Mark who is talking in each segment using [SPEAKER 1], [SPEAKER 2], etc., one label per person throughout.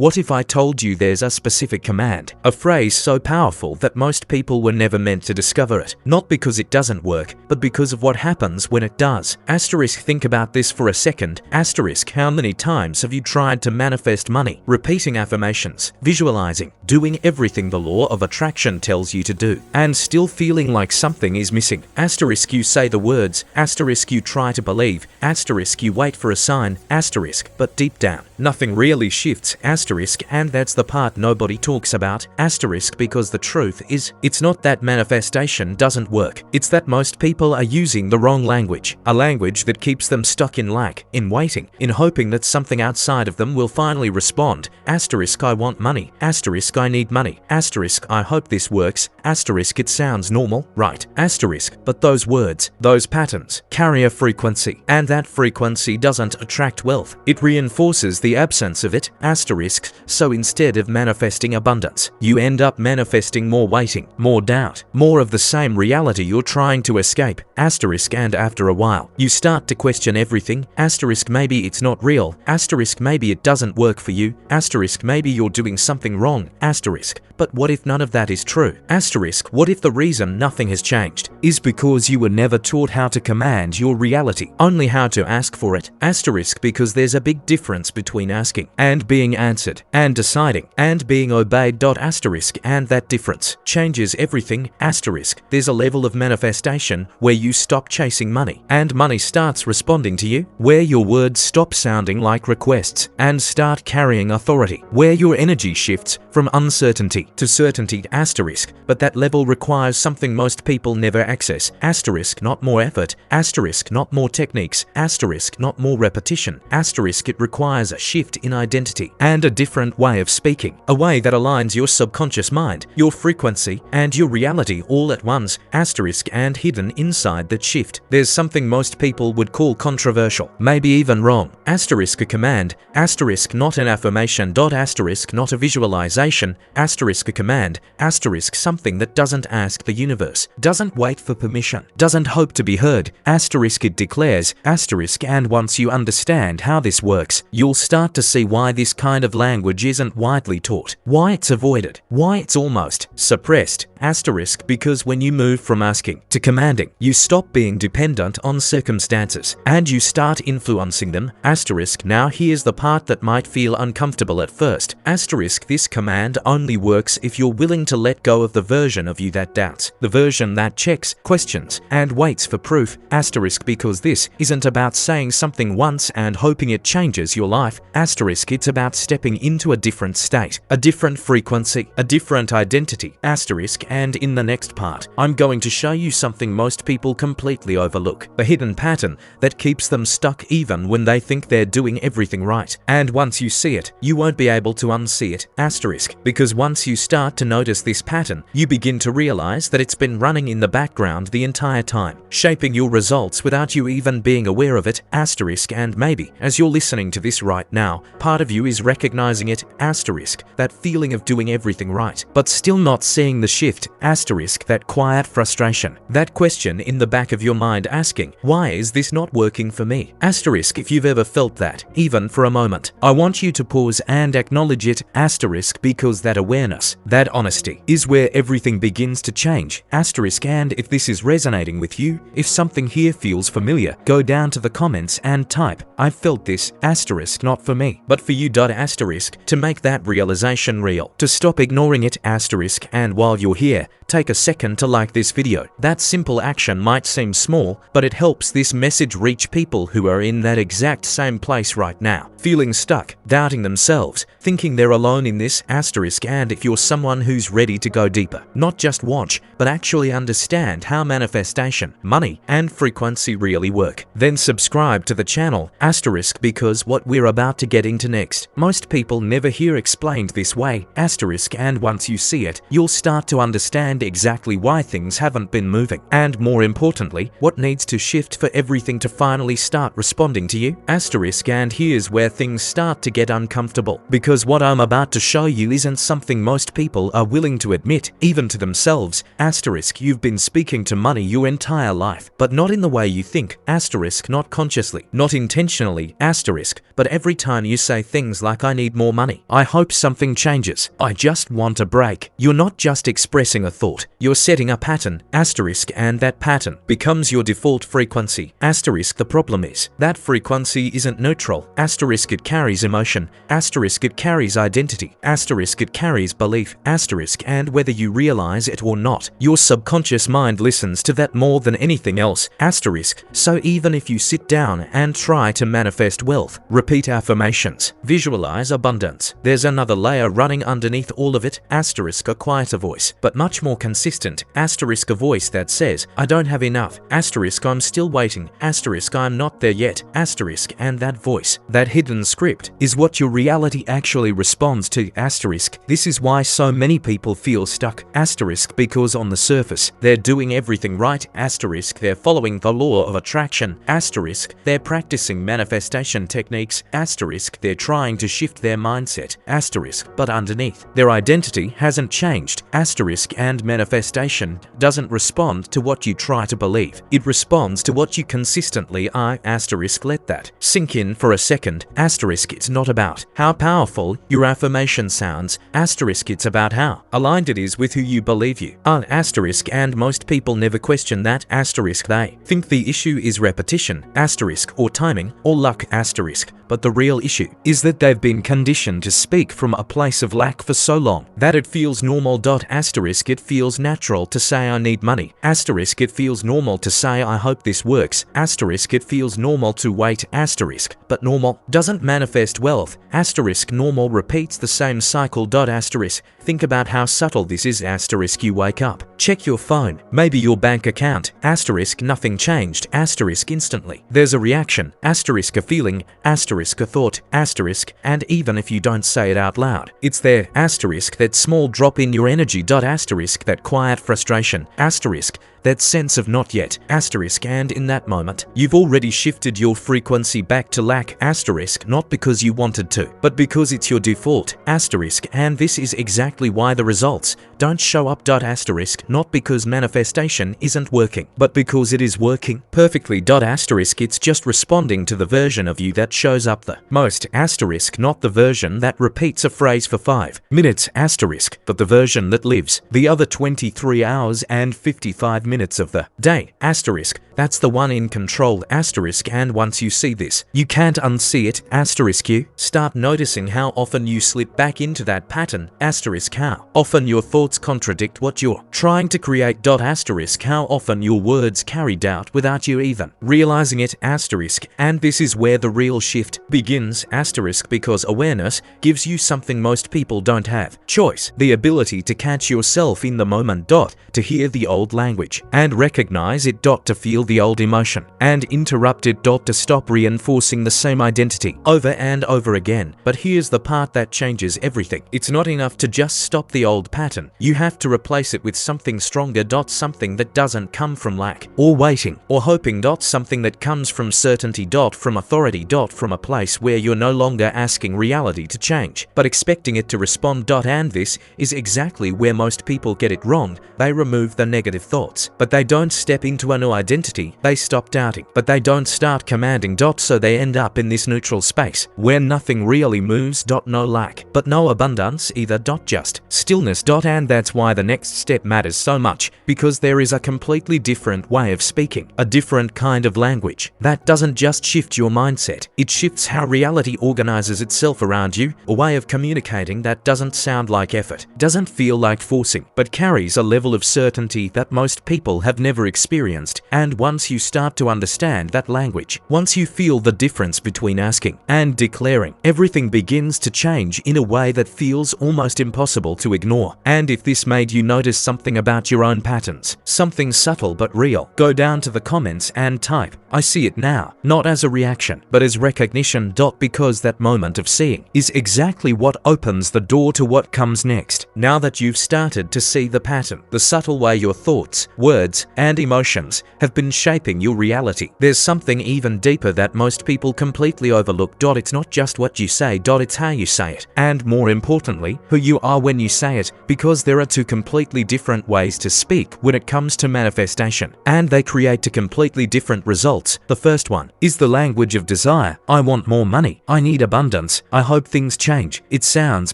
[SPEAKER 1] What if I told you there's a specific command, a phrase so powerful that most people were never meant to discover it, not because it doesn't work, but because of what happens when it does? Asterisk, think about this for a second. Asterisk, how many times have you tried to manifest money, repeating affirmations, visualizing, doing everything the law of attraction tells you to do, and still feeling like something is missing? Asterisk, you say the words, asterisk, you try to believe, asterisk, you wait for a sign, asterisk, but deep down, nothing really shifts, asterisk, and that's the part nobody talks about, asterisk, because the truth is, it's not that manifestation doesn't work, it's that most people are using the wrong language, a language that keeps them stuck in lack, in waiting, in hoping that something outside of them will finally respond. Asterisk, I want money, asterisk, I need money, asterisk, I hope this works, asterisk, it sounds normal, right? Asterisk, but those words, those patterns, carry a frequency, and that frequency doesn't attract wealth, it reinforces the absence of it, asterisk, so instead of manifesting abundance, you end up manifesting more waiting, more doubt, more of the same reality you're trying to escape, asterisk, and after a while, you start to question everything, asterisk, maybe it's not real, asterisk, maybe it doesn't work for you, asterisk, maybe you're doing something wrong, asterisk, but what if none of that is true? Asterisk, what if the reason nothing has changed is because you were never taught how to command your reality, only how to ask for it? Asterisk, because there's a big difference between asking and being answered, and deciding and being obeyed. Asterisk, and that difference changes everything. Asterisk, there's a level of manifestation where you stop chasing money and money starts responding to you, where your words stop sounding like requests and start carrying authority, where your energy shifts from uncertainty to certainty. Asterisk, but that level requires something most people never access. Asterisk, not more effort, asterisk, not more techniques, asterisk, not more repetition, asterisk, it requires a shift in identity and a different way of speaking, a way that aligns your subconscious mind, your frequency, and your reality all at once. Asterisk, and hidden inside that shift, there's something most people would call controversial, maybe even wrong. Asterisk, a command, asterisk, not an affirmation. Asterisk, not a visualization, asterisk, a command, asterisk, something that doesn't ask the universe, doesn't wait for permission, doesn't hope to be heard, asterisk, it declares, asterisk, and once you understand how this works, you'll start to see why this kind of language isn't widely taught, why it's avoided, why it's almost suppressed. Asterisk, because when you move from asking to commanding, you stop being dependent on circumstances and you start influencing them. Asterisk, now here's the part that might feel uncomfortable at first. Asterisk, this command only works if you're willing to let go of the version of you that doubts, the version that checks, questions, and waits for proof. Asterisk, because this isn't about saying something once and hoping it changes your life. Asterisk, it's about stepping into a different state, a different frequency, a different identity. Asterisk, and in the next part, I'm going to show you something most people completely overlook, the hidden pattern that keeps them stuck even when they think they're doing everything right. And once you see it, you won't be able to unsee it. Asterisk, because once you start to notice this pattern, you begin to realize that it's been running in the background the entire time, shaping your results without you even being aware of it. Asterisk, and maybe, as you're listening to this right now, part of you is recognizing it. Asterisk, that feeling of doing everything right, but still not seeing the shift. Asterisk, that quiet frustration, that question in the back of your mind asking, why is this not working for me? Asterisk, if you've ever felt that, even for a moment, I want you to pause and acknowledge it. Asterisk, because that awareness, that honesty, is where everything begins to change. Asterisk, and if this is resonating with you, if something here feels familiar, go down to the comments and type, I felt this, asterisk, not for me, but for you. Asterisk, to make that realization real, to stop ignoring it. Asterisk, and while you're here, take a second to like this video. That simple action might seem small, but it helps this message reach people who are in that exact same place right now, feeling stuck, doubting themselves, thinking they're alone in this. Asterisk, and if you're someone who's ready to go deeper, not just watch, but actually understand how manifestation, money, and frequency really work, then subscribe to the channel. Asterisk, because what we're about to get into next, most people never hear explained this way. Asterisk, and once you see it, you'll start to understand understand exactly why things haven't been moving. And more importantly, what needs to shift for everything to finally start responding to you. Asterisk, and here's where things start to get uncomfortable. Because what I'm about to show you isn't something most people are willing to admit, even to themselves. Asterisk, you've been speaking to money your entire life, but not in the way you think. Asterisk, not consciously, not intentionally. Asterisk, but every time you say things like I need more money, I hope something changes, I just want a break. You're not just expressing a thought, you're setting a pattern. Asterisk, and that pattern becomes your default frequency. Asterisk, the problem is that frequency isn't neutral. Asterisk, it carries emotion. Asterisk, it carries identity. Asterisk, it carries belief. Asterisk, and whether you realize it or not, your subconscious mind listens to that more than anything else. Asterisk, so even if you sit down and try to manifest wealth, repeat affirmations, visualize abundance, there's another layer running underneath all of it. Asterisk, a quieter voice, but much more consistent. Asterisk, a voice that says, I don't have enough. Asterisk, I'm still waiting. Asterisk, I'm not there yet. Asterisk, and that voice, that hidden script, is what your reality actually responds to. Asterisk, this is why so many people feel stuck. Asterisk, because on the surface, they're doing everything right. Asterisk, they're following the law of attraction. Asterisk, they're practicing manifestation techniques. Asterisk, they're trying to shift their mindset. Asterisk, but underneath, their identity hasn't changed. Asterisk, and manifestation doesn't respond to what you try to believe. It responds to what you consistently are. Asterisk, let that sink in for a second. Asterisk, it's not about how powerful your affirmation sounds. Asterisk, it's about how aligned it is with who you believe you are. Asterisk, and most people never question that. Asterisk, they think the issue is repetition, asterisk, or timing, or luck, asterisk. But the real issue is that they've been conditioned to speak from a place of lack for so long that it feels normal. Asterisk, it feels natural to say I need money. Asterisk, it feels normal to say I hope this works. Asterisk, it feels normal to wait. Asterisk, but normal doesn't manifest wealth. Asterisk, normal repeats the same cycle. Asterisk, think about how subtle this is. Asterisk, you wake up, check your phone, maybe your bank account. Asterisk, nothing changed. Asterisk, instantly there's a reaction. Asterisk, a feeling. Asterisk, a thought. Asterisk, and even if you don't say it out loud, it's there. Asterisk, that small drop in your energy. Asterisk, that quiet frustration. Asterisk, that sense of not yet. Asterisk, and in that moment, you've already shifted your frequency back to lack. Asterisk, not because you wanted to, but because it's your default. Asterisk, and this is exactly why the results don't show up. Asterisk, not because manifestation isn't working, but because it is working perfectly. Asterisk, it's just responding to the version of you that shows up the most. Asterisk, not the version that repeats a phrase for 5 minutes. Asterisk, but the version that lives the other 23 hours and 55 minutes of the day. Asterisk, that's the one in control. Asterisk, and once you see this, you can't unsee it. Asterisk, you start noticing how often you slip back into that pattern. Asterisk, how often your thoughts contradict what you're trying to create. Asterisk, how often your words carry doubt without you even realizing it. Asterisk, and this is where the real shift begins. Asterisk, because awareness gives you something most people don't have: choice, the ability to catch yourself in the moment. To hear the old language and recognize it. To feel the old emotion and interrupt it. To stop reinforcing the same identity over and over again. But here's the part that changes everything. It's not enough to just stop the old pattern. You have to replace it with something stronger. Something that doesn't come from lack or waiting or hoping. Something that comes from certainty. From authority. From a place where you're no longer asking reality to change, but expecting it to respond. And this is exactly where most people get it wrong. They remove the negative thoughts, but they don't step into a new identity. They stop doubting, but they don't start commanding. So they end up in this neutral space where nothing really moves. No lack, but no abundance either. Just stillness. And that's why the next step matters so much, because there is a completely different way of speaking, a different kind of language that doesn't just shift your mindset, it shifts how reality organizes itself around you. A way of communicating that doesn't sound like effort, doesn't feel like forcing, but carries a level of certainty that most people people have never experienced. And once you start to understand that language, once you feel the difference between asking and declaring, everything begins to change in a way that feels almost impossible to ignore. And if this made you notice something about your own patterns, something subtle but real, go down to the comments and type, "I see it now," not as a reaction, but as recognition. Because that moment of seeing is exactly what opens the door to what comes next. Now that you've started to see the pattern, the subtle way your thoughts, words, and emotions have been shaping your reality, there's something even deeper that most people completely overlook. It's not just what you say, it's how you say it. And more importantly, who you are when you say it, because there are two completely different ways to speak when it comes to manifestation, and they create two completely different results. The first one is the language of desire. I want more money. I need abundance. I hope things change. It sounds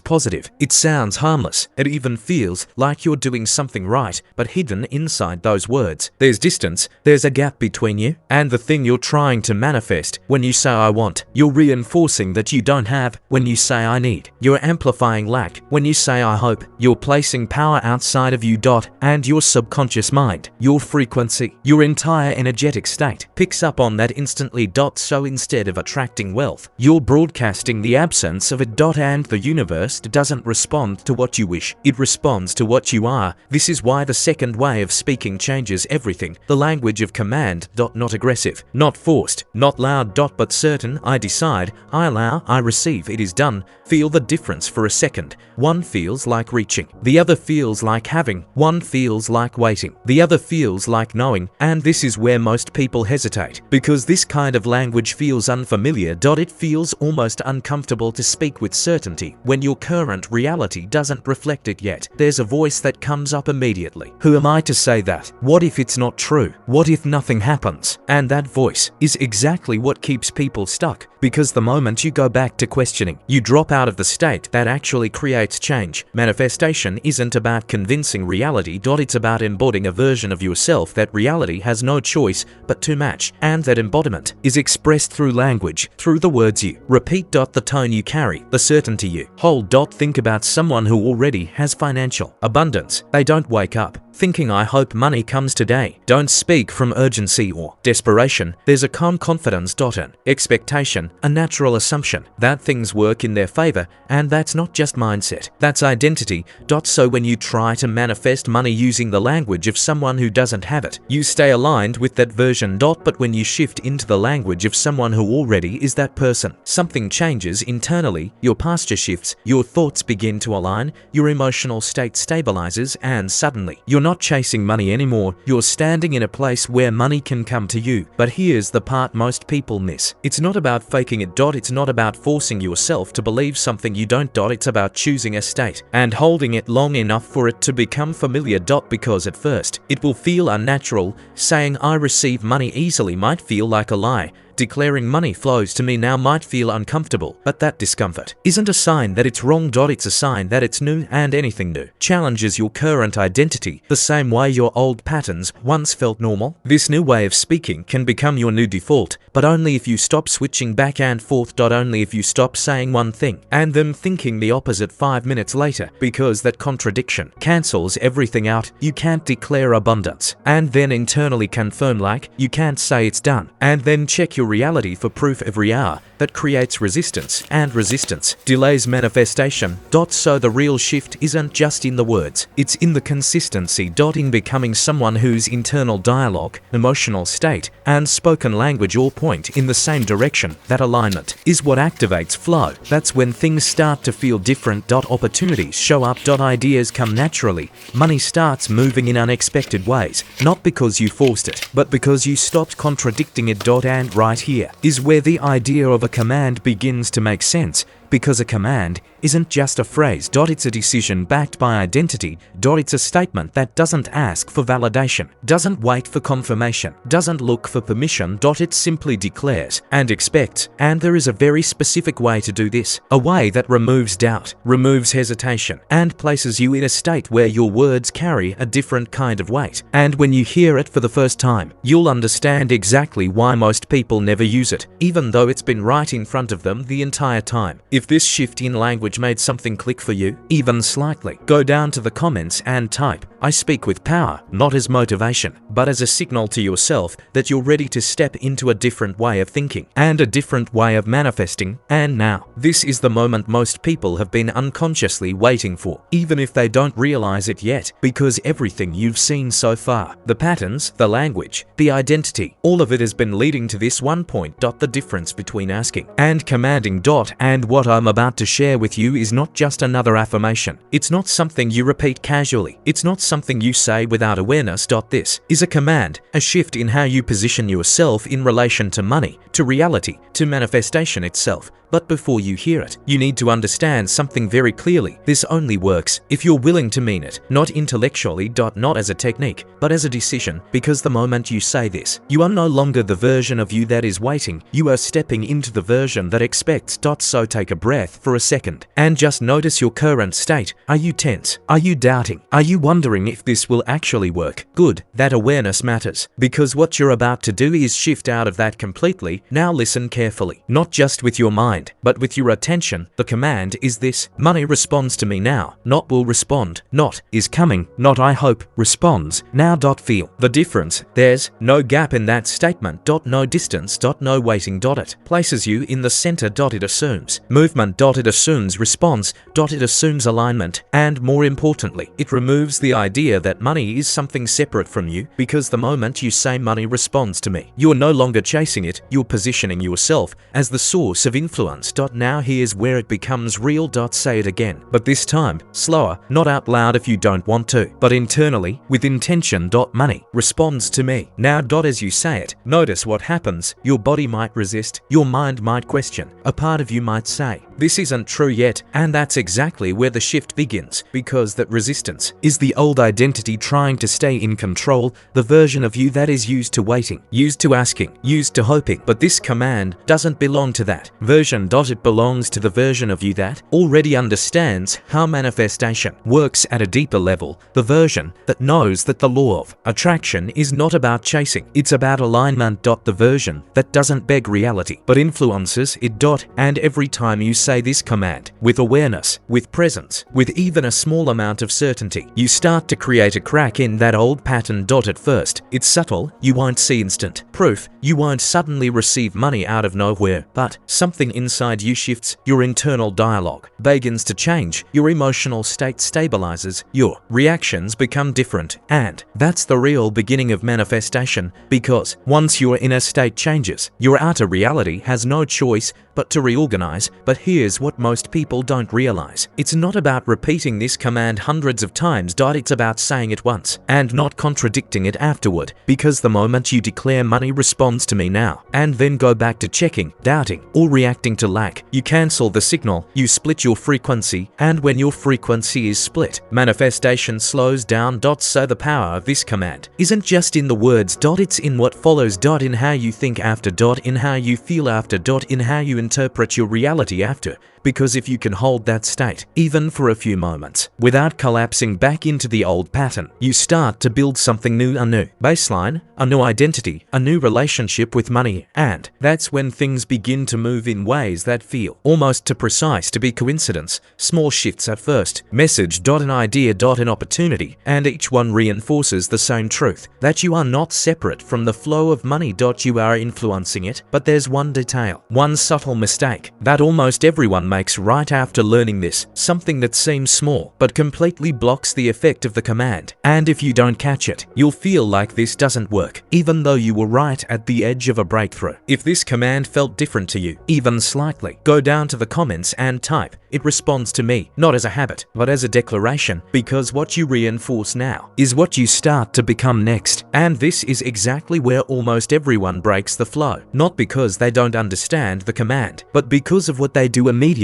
[SPEAKER 1] positive. It sounds harmless. It even feels like you're doing something right, but hidden inside those words, there's distance. There's a gap between you and the thing you're trying to manifest. When you say I want, you're reinforcing that you don't have. When you say I need, you're amplifying lack. When you say I hope, you're placing power outside of you. And your subconscious mind, your frequency, your entire energetic state picks up on that instantly. So instead of attracting wealth, you're broadcasting the absence of it. And the universe doesn't respond to what you wish, it responds to what you are. This is why the second way of speaking changes everything. The language of command. Not aggressive, not forced, not loud. But certain. I decide, I allow, I receive, it is done. Feel the difference for a second. One feels like reaching, the other feels like having, one feels like waiting, the other feels like knowing. And this is where most people hesitate, because this kind of language feels unfamiliar. It feels almost uncomfortable to speak with certainty when your current reality doesn't reflect it yet. There's a voice that comes up immediately. Who am I to say that? What if it's not true? What if nothing happens? And that voice is exactly what keeps people stuck, because the moment you go back to questioning, you drop out of the state that actually creates change. Manifestation isn't about convincing reality. It's about embodying a version of yourself that reality has no choice but to match, and that embodiment is expressed through language, through the words you repeat. The tone you carry, the certainty you hold. Think about someone who already has financial abundance. They don't wake up thinking I hope money comes today. Don't speak from urgency or desperation. There's a calm confidence, an expectation, a natural assumption that things work in their favor, and that's not just mindset, that's identity. So when you try to manifest money using the language of someone who doesn't have it, you stay aligned with that version. But when you shift into the language of someone who already is that person, something changes internally. Your posture shifts, your thoughts begin to align, your emotional state stabilizes, and suddenly you're not chasing money anymore. You're standing in a place where money can come to you. But here's the part most people miss. It's not about faking it. It's not about forcing yourself to believe something you don't. It's about choosing a state and holding it long enough for it to become familiar. Because at first, it will feel unnatural. Saying I receive money easily might feel like a lie. Declaring money flows to me now might feel uncomfortable, but that discomfort isn't a sign that it's wrong. It's a sign that it's new, and anything new challenges your current identity the same way your old patterns once felt normal. This new way of speaking can become your new default, but only if you stop switching back and forth. Only if you stop saying one thing and then thinking the opposite 5 minutes later, because that contradiction cancels everything out. You can't declare abundance and then internally confirm like you can't say it's done and then check your reality for proof every hour. That creates resistance, and resistance delays manifestation. So the real shift isn't just in the words, it's in the consistency. In becoming someone whose internal dialogue, emotional state, and spoken language all point in the same direction. That alignment is what activates flow. That's when things start to feel different. Opportunities show up. Ideas come naturally. Money starts moving in unexpected ways, not because you forced it, but because you stopped contradicting it. And right here is where the idea of a command begins to make sense, because a command isn't just a phrase. It's a decision backed by identity. It's a statement that doesn't ask for validation, doesn't wait for confirmation, doesn't look for permission. It simply declares and expects. And there is a very specific way to do this, a way that removes doubt, removes hesitation, and places you in a state where your words carry a different kind of weight. And when you hear it for the first time, you'll understand exactly why most people never use it, even though it's been right in front of them the entire time. If this shift in language made something click for you, even slightly, go down to the comments and type, "I speak with power," not as motivation, but as a signal to yourself that you're ready to step into a different way of thinking and a different way of manifesting. And now, this is the moment most people have been unconsciously waiting for, even if they don't realize it yet, because everything you've seen so far, the patterns, the language, the identity, all of it has been leading to this one point. The difference between asking and commanding. And what I'm about to share with you is not just another affirmation. It's not something you repeat casually. It's not something you say without awareness. This is a command, a shift in how you position yourself in relation to money, to reality, to manifestation itself. But before you hear it, you need to understand something very clearly. This only works if you're willing to mean it, not intellectually, not as a technique, but as a decision, because the moment you say this, you are no longer the version of you that is waiting, you are stepping into the version that expects. So take a breath for a second and just notice your current state. Are you tense? Are you doubting? Are you wondering if this will actually work? Good, that awareness matters, because what you're about to do is shift out of that completely. Now listen carefully, not just with your mind, but with your attention. The command is this: money responds to me now, not will respond, not is coming, not I hope, responds now. Feel the difference. There's no gap in that statement. No distance. No waiting. It places you in the center. It assumes movement. It assumes response. It assumes alignment. And more importantly, it removes the idea that money is something separate from you, because the moment you say money responds to me, you're no longer chasing it, you're positioning yourself as the source of influence. Now here's where it becomes real. Say it again, but this time slower, not out loud if you don't want to, but internally, with intention. Money responds to me now. As you say it, notice what happens. Your body might resist, your mind might question, a part of you might say, "This isn't true yet," and that's exactly where the shift begins, because that resistance is the old identity trying to stay in control, the version of you that is used to waiting, used to asking, used to hoping. But this command doesn't belong to that version. It belongs to the version of you that already understands how manifestation works at a deeper level, the version that knows that the law of attraction is not about chasing, it's about alignment. The version that doesn't beg reality, but influences it. And every time you say this command, with awareness, with presence, with even a small amount of certainty, you start to create a crack in that old pattern. At first, it's subtle, you won't see instant proof, you won't suddenly receive money out of nowhere, but something inside you shifts, your internal dialogue begins to change, your emotional state stabilizes, your reactions become different, and that's the real beginning of manifestation, because once your inner state changes, your outer reality has no choice but to reorganize. But here's what most people don't realize. It's not about repeating this command hundreds of times. It's about saying it once and not contradicting it afterward, because the moment you declare money responds to me now, and then go back to checking, doubting, or reacting to lack, you cancel the signal, you split your frequency, and when your frequency is split, manifestation slows down. So the power of this command isn't just in the words. It's in what follows. In how you think after. In how you feel after. In how you interpret your reality after. Because if you can hold that state, even for a few moments, without collapsing back into the old pattern, you start to build something new, a new baseline, a new identity, a new relationship with money. And that's when things begin to move in ways that feel almost too precise to be coincidence. Small shifts at first, message. An idea. An opportunity. And each one reinforces the same truth, that you are not separate from the flow of money. You are influencing it. But there's one detail, one subtle mistake that almost everyone makes right after learning this, something that seems small but completely blocks the effect of the command. And if you don't catch it, you'll feel like this doesn't work, even though you were right at the edge of a breakthrough. If this command felt different to you, even slightly, go down to the comments and type, "It responds to me," not as a habit, but as a declaration, because what you reinforce now is what you start to become next. And this is exactly where almost everyone breaks the flow, not because they don't understand the command, but because of what they do immediately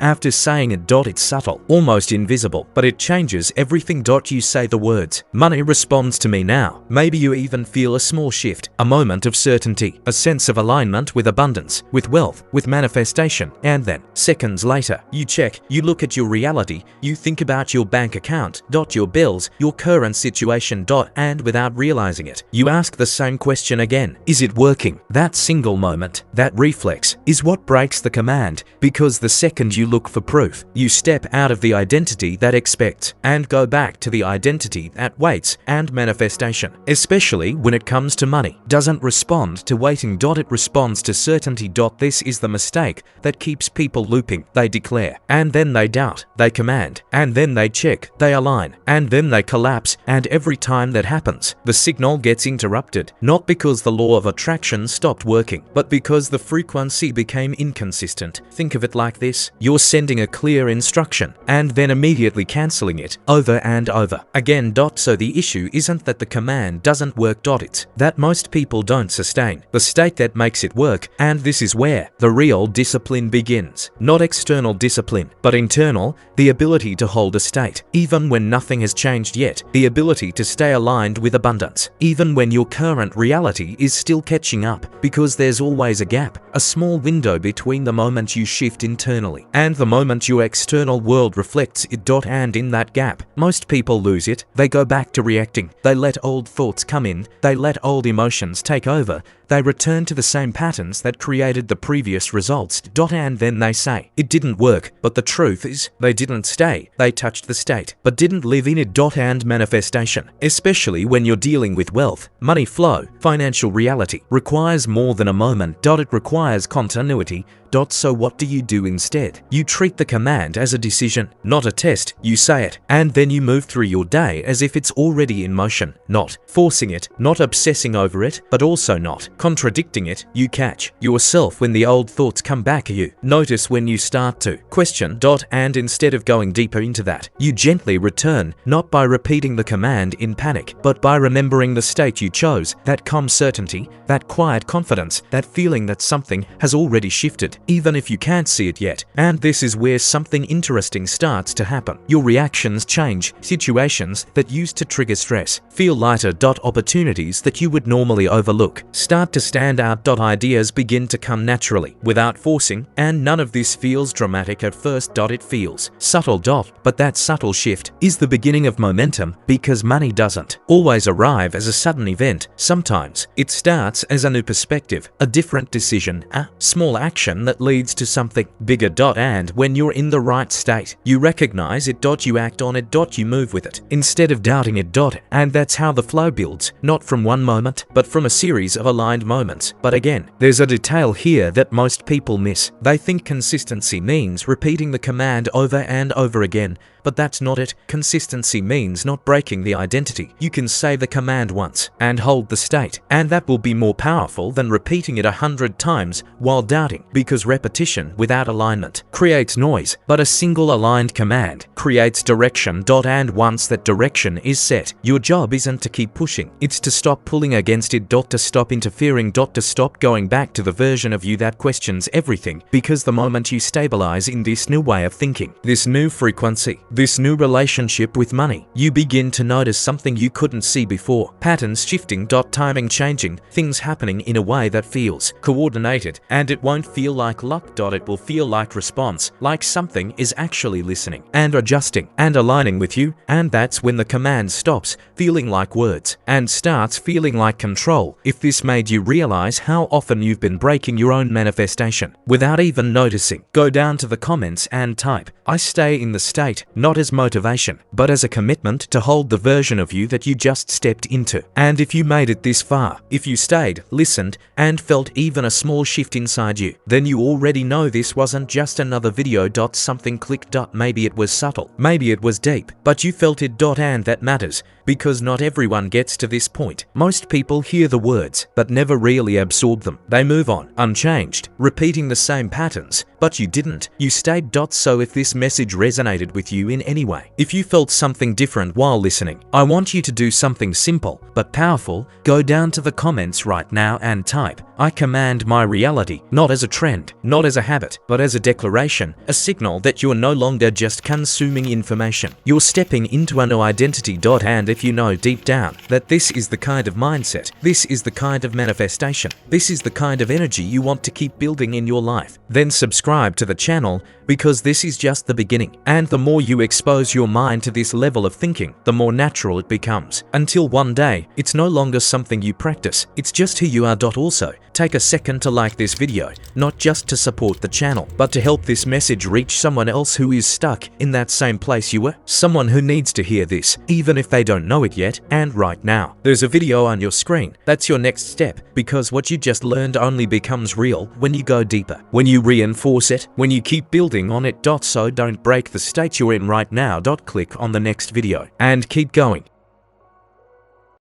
[SPEAKER 1] after saying it. It's subtle, almost invisible, but it changes everything. You say the words, "Money responds to me now." Maybe you even feel a small shift, a moment of certainty, a sense of alignment with abundance, with wealth, with manifestation. And then, seconds later, you check, you look at your reality, you think about your bank account, your bills, your current situation. And without realizing it, you ask the same question again. Is it working? That single moment, that reflex, is what breaks the command, Because the second you look for proof, you step out of the identity that expects and go back to the identity that waits, and manifestation, especially when it comes to money, doesn't respond to waiting. It responds to certainty. This is the mistake that keeps people looping. They declare, and then they doubt, they command, and then they check, they align, and then they collapse, and every time that happens, the signal gets interrupted, not because the law of attraction stopped working, but because the frequency became inconsistent. Think of it like this: you're sending a clear instruction, and then immediately cancelling it, over and over again. So the issue isn't that the command doesn't work. It's that most people don't sustain the state that makes it work, and this is where the real discipline begins. Not external discipline, but internal, the ability to hold a state, even when nothing has changed yet, the ability to stay aligned with abundance, even when your current reality is still catching up, because there's always a gap, a small window between the moment you shift internally and the moment your external world reflects it. And in that gap, most people lose it. They go back to reacting, they let old thoughts come in, they let old emotions take over, they return to the same patterns that created the previous results. And then they say, it didn't work, but the truth is, they didn't stay. They touched the state, but didn't live in it. And manifestation, especially when you're dealing with wealth, money flow, financial reality, requires more than a moment. It requires continuity. So what do you do instead? You treat the command as a decision, not a test. You say it, and then you move through your day as if it's already in motion, not forcing it, not obsessing over it, but also not contradicting it. You catch yourself when the old thoughts come back at you. Notice when you start to question. And instead of going deeper into that, you gently return, not by repeating the command in panic, but by remembering the state you chose, that calm certainty, that quiet confidence, that feeling that something has already shifted, even if you can't see it yet. And this is where something interesting starts to happen. Your reactions change. Situations that used to trigger stress feel lighter. Opportunities that you would normally overlook start to stand out. Ideas begin to come naturally, without forcing, and none of this feels dramatic at first. It feels subtle. But that subtle shift is the beginning of momentum, because money doesn't always arrive as a sudden event. Sometimes it starts as a new perspective, a different decision, a small action that leads to something bigger. And when you're in the right state, you recognize it. You act on it. You move with it instead of doubting it. And that's how the flow builds, not from one moment, but from a series of aligned moments. But again, there's a detail here that most people miss. They think consistency means repeating the command over and over again, but that's not it. Consistency means not breaking the identity. You can say the command once and hold the state, and that will be more powerful than repeating it 100 times while doubting, because repetition without alignment creates noise, but a single aligned command creates direction. And once that direction is set, your job isn't to keep pushing, it's to stop pulling against it. To stop interfering. To stop going back to the version of you that questions everything, because the moment you stabilize in this new way of thinking, this new frequency, this new relationship with money, you begin to notice something you couldn't see before. Patterns shifting. Timing changing. Things happening in a way that feels coordinated, and it won't feel like luck. It will feel like response, like something is actually listening and adjusting and aligning with you. And that's when the command stops feeling like words and starts feeling like control. If this made you realize how often you've been breaking your own manifestation without even noticing, go down to the comments and type, I stay in the state, not as motivation, but as a commitment to hold the version of you that you just stepped into. And if you made it this far, if you stayed, listened, and felt even a small shift inside you, then you already know this wasn't just another video. Something clicked. Maybe it was subtle, maybe it was deep, but you felt it. And that matters, because not everyone gets to this point. Most people hear the words, but never really absorb them. They move on, unchanged, repeating the same patterns. But you didn't. You stayed. So if this message resonated with you in any way, if you felt something different while listening, I want you to do something simple but powerful. Go down to the comments right now and type, I command my reality, not as a trend, not as a habit, but as a declaration, a signal that you're no longer just consuming information. You're stepping into a new identity. And if you know deep down that this is the kind of mindset, this is the kind of manifestation, this is the kind of energy you want to keep building in your life, then subscribe to the channel, because this is just the beginning. And the more you expose your mind to this level of thinking, the more natural it becomes. Until one day, it's no longer something you practice, it's just who you are. Also, take a second to like this video, not just to support the channel, but to help this message reach someone else who is stuck in that same place you were. Someone who needs to hear this, even if they don't know it yet. And right now, there's a video on your screen. That's your next step, because what you just learned only becomes real when you go deeper, when you reinforce it, when you keep building on it. So don't break the state you're in right now. Click on the next video and keep going.